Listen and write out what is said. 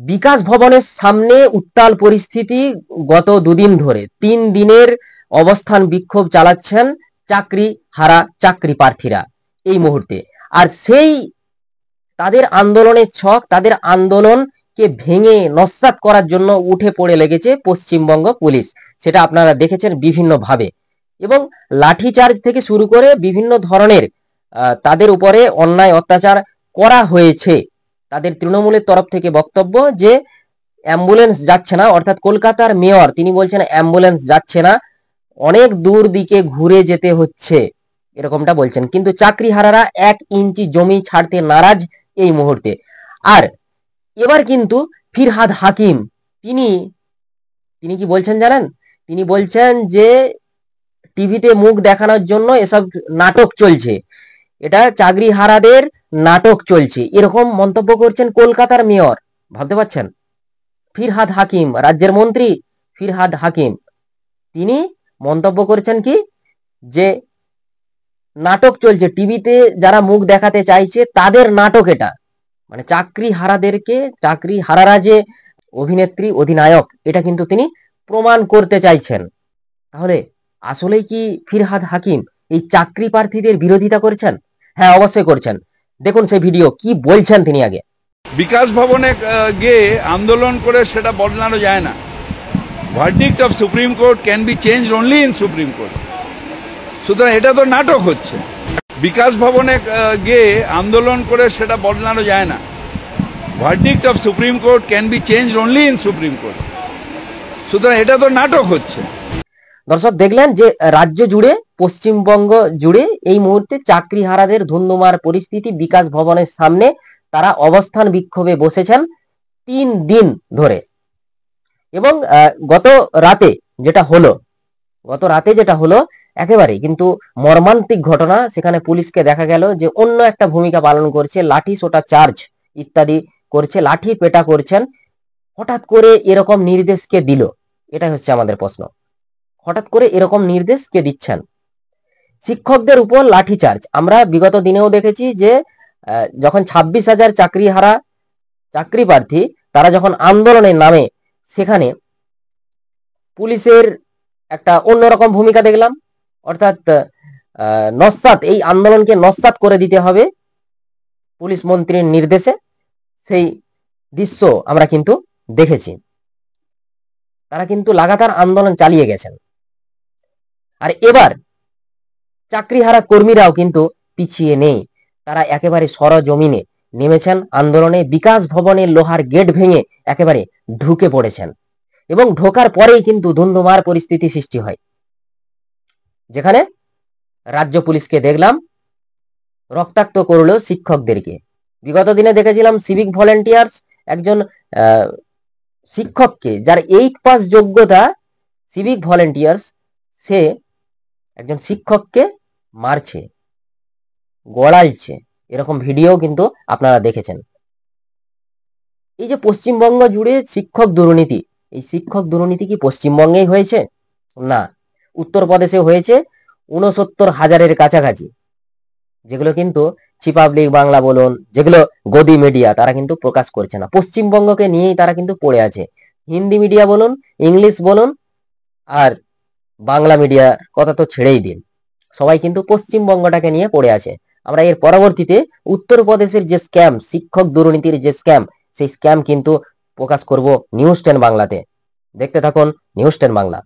বিকাশ ভবনের সামনে উত্তাল পরিস্থিতি। গত দুদিন ধরে 3 দিনের অবস্থান বিক্ষোভ চালাচ্ছেন চাকরি হারা চাকরি প্রার্থীরা এই মুহূর্তে। আর সেই তাদের আন্দোলনের ছক, তাদের আন্দোলনকে ভেঙে নস্যাৎ করার জন্য উঠে পড়ে লেগেছে পশ্চিমবঙ্গ পুলিশ। সেটা আপনারা দেখেছেন বিভিন্নভাবে, এবং লাঠিচার্জ থেকে শুরু করে বিভিন্ন ধরনের তাদের উপরে অন্যায় অত্যাচার করা হয়েছে। তাদের তৃণমূলের তরফ থেকে বক্তব্য যে অ্যাম্বুলেন্স যাচ্ছে না, অর্থাৎ কলকাতার মেয়র তিনি বলছেন অ্যাম্বুলেন্স যাচ্ছে না, অনেক দূর দিকে ঘুরে যেতে হচ্ছে, এরকমটা বলছেন। কিন্তু চাকরিহারারা 1 ইঞ্চি জমি ছাড়তে নারাজ এই মুহূর্তে। আর এবার কিন্তু ফিরহাদ হাকিম তিনি কি বলছেন জানেন? তিনি বলছেন যে টিভিতে মুখ দেখানোর জন্য এসব নাটক চলছে, এটা চাকরিহারাদের নাটক চলছে, এরকম মন্তব্য করছেন কলকাতার মেয়র। ভাবতে পারছেন? ফিরহাদ হাকিম, রাজ্যের মন্ত্রী ফিরহাদ হাকিম, তিনি মন্তব্য করছেন কি যে নাটক চলছে, টিভিতে যারা মুখ দেখাতে চাইছে তাদের নাটক এটা। মানে চাকরি হারারা যে অভিনেত্রী অধিনায়ক, এটা কিন্তু তিনি প্রমাণ করতে চাইছেন। তাহলে আসলেই কি ফিরহাদ হাকিম এই চাকরি প্রার্থীদের বিরোধিতা করছেন? হ্যাঁ, অবশ্যই করছেন। দেখুন সেই ভিডিও, কি বলছেন তিনি আগে। বিকাশ ভবনে গিয়ে আন্দোলন করে সেটা বদলানো যায় না। Verdict of supreme court can be change only in supreme court. সুতরাং এটা তো নাটক হচ্ছে। বিকাশ ভবনে গিয়ে আন্দোলন করে সেটা বদলানো যায় না। Verdict of supreme court can be change only in supreme court. সুতরাং এটা তো নাটক হচ্ছে। দর্শক দেখলেন যে রাজ্য জুড়ে, পশ্চিমবঙ্গ জুড়ে এই মুহূর্তে চাকরিহারাদের ধুন্ধুমার পরিস্থিতি। বিকাশ ভবনের সামনে তারা অবস্থান বিক্ষোভে বসেছেন 3 দিন ধরে। এবং গত রাতে যেটা হলো একেবারে কিন্তু মর্মান্তিক ঘটনা। সেখানে পুলিশকে দেখা গেল যে অন্য একটা ভূমিকা পালন করছে, লাঠি সোটা চার্জ ইত্যাদি করছে, লাঠি পেটা করছেন। হঠাৎ করে এরকম নির্দেশ কে দিল? এটাই হচ্ছে আমাদের প্রশ্ন। হঠাৎ করে এরকম নির্দেশ কে দিচ্ছেন? শিক্ষকদের উপর লাঠিচার্জ আমরা বিগত দিনেও দেখেছি যে যখন 26,000 চাকরিহারা চাকরি প্রার্থী তারা যখন আন্দোলনের নামে, সেখানে পুলিশের একটা অন্যরকম ভূমিকা দেখলাম। অর্থাৎ নস্যাৎ, এই আন্দোলনকে নস্যাৎ করে দিতে হবে পুলিশ মন্ত্রীর নির্দেশে, সেই দৃশ্য আমরা কিন্তু দেখেছি। তারা কিন্তু লাগাতার আন্দোলন চালিয়ে গেছেন। আর এবার চাকরিহারা কর্মীরাও কিন্তু পিছিয়ে নেই, তারা একেবারে সরজমিনে নেমেছেন আন্দোলনে। বিকাশ ভবনের লোহার গেট ভেঙে একেবারে ঢুকে পড়েছেন, এবং ঢোকার পরেই কিন্তু ধুন্ধুমার পরিস্থিতি সৃষ্টি হয়, যেখানে রাজ্য পুলিশকে দেখলাম রক্তাক্ত করলো শিক্ষকদেরকে। বিগত দিনে দেখেছিলাম সিভিক ভলেন্টিয়ার্স, একজন শিক্ষককে যার 8 পাস যোগ্যতা, সিভিক ভলেন্টিয়ার্স, সে একজন শিক্ষককে মারছে, গড়াইছে, এরকম ভিডিও কিন্তু আপনারা দেখেছেন। এই যে পশ্চিমবঙ্গ জুড়ে শিক্ষক দুর্নীতি, এই শিক্ষক দুর্নীতি কি পশ্চিমবঙ্গেই হয়েছে? না, উত্তরপ্রদেশে হয়েছে 69,000-এর কাছাকাছি, যেগুলো কিন্তু চিপাবলিক বাংলা বলুন, যেগুলো গদি মিডিয়া, তারা কিন্তু প্রকাশ করছে না। পশ্চিমবঙ্গকে নিয়েই তারা কিন্তু পড়ে আছে। হিন্দি মিডিয়া বলুন, ইংলিশ বলুন, আর বাংলা মিডিয়ার কথা তো ছেড়েই দিন, সবাই কিন্তু পশ্চিমবঙ্গটাকে নিয়ে পড়ে আছে। আমরা এর পরবর্তীতে উত্তরপ্রদেশের যে স্ক্যাম, শিক্ষক দুর্নীতির যে স্ক্যাম, সেই স্ক্যাম কিন্তু প্রকাশ করব নিউজ 10 বাংলাতে। দেখতে থাকুন নিউজ 10 বাংলা।